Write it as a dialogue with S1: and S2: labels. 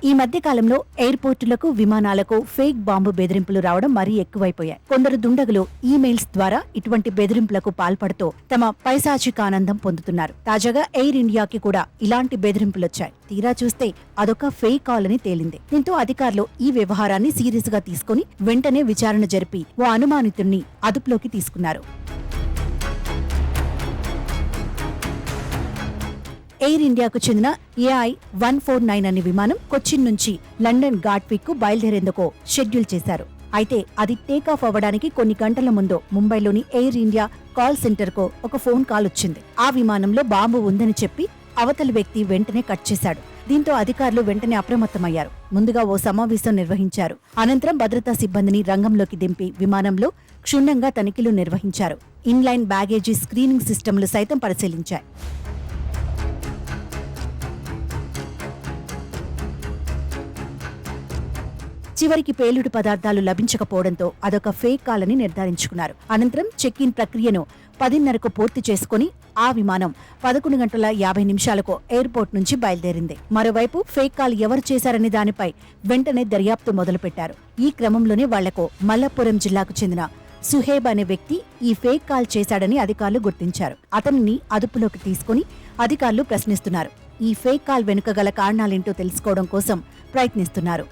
S1: ఈ మధ్య కాలంలో ఎయిర్పోర్టులకు, విమానాలకు ఫేక్ బాంబు బెదిరింపులు రావడం మరీ ఎక్కువైపోయాయి. కొందరు దుండగులు ఈమెయిల్స్ ద్వారా ఇటువంటి బెదిరింపులకు పాల్పడుతూ తమ పైశాచికానందం పొందుతున్నారు. తాజాగా ఎయిర్ ఇండియాకి కూడా ఇలాంటి బెదిరింపులొచ్చాయి. తీరా చూస్తే అదొక ఫేక్ కాల్ అని తేలింది. దీంతో అధికారులు ఈ వ్యవహారాన్ని సీరియస్ గా తీసుకుని వెంటనే విచారణ జరిపి ఓ అనుమానితుణ్ణి అదుపులోకి తీసుకున్నారు. ఎయిర్ ఇండియాకు చెందిన AI-149 అనే విమానం కొచ్చిన్ నుంచి లండన్ గాట్విక్ కు బయలుదేరేందుకు షెడ్యూల్ చేశారు. అయితే అది టేకాఫ్ అవ్వడానికి కొన్ని గంటల ముందు ముంబైలోని ఎయిర్ ఇండియా కాల్ సెంటర్ కు ఒక ఫోన్ కాల్ వచ్చింది. ఆ విమానంలో బాంబు ఉందని చెప్పి అవతలి వ్యక్తి వెంటనే కట్ చేశాడు. దీంతో అధికారులు వెంటనే అప్రమత్తమయ్యారు. ముందుగా ఓ సమావేశం నిర్వహించారు. అనంతరం భద్రతా సిబ్బందిని రంగంలోకి దింపి విమానంలో క్షుణ్ణంగా తనిఖీలు నిర్వహించారు. ఇన్లైన్ బ్యాగేజీ స్క్రీనింగ్ సిస్టమ్లు సైతం పరిశీలించాయి. చివరికి పేలుడు పదార్థాలు లభించకపోవడంతో అదొక ఫేక్ కాల్ అని నిర్ధారించుకున్నారు. అనంతరం చెక్ ఇన్ ప్రక్రియను 10:30కు పూర్తి చేసుకుని ఆ విమానం 11:50 ఎయిర్పోర్ట్ నుంచి బయలుదేరింది. మరోవైపు ఫేక్ కాల్ ఎవరు చేశారనే దానిపై వెంటనే దర్యాప్తు మొదలుపెట్టారు. ఈ క్రమంలోనే వాళ్లకు మల్లపురం జిల్లాకు చెందిన సుహేబ్ అనే వ్యక్తి ఈ ఫేక్ కాల్ చేశాడని అధికారులు గుర్తించారు. అతనిని అదుపులోకి తీసుకుని అధికారులు ప్రశ్నిస్తున్నారు. ఈ ఫేక్ కాల్ వెనుక గల కారణాలేంటో తెలుసుకోవడం కోసం ప్రయత్నిస్తున్నారు.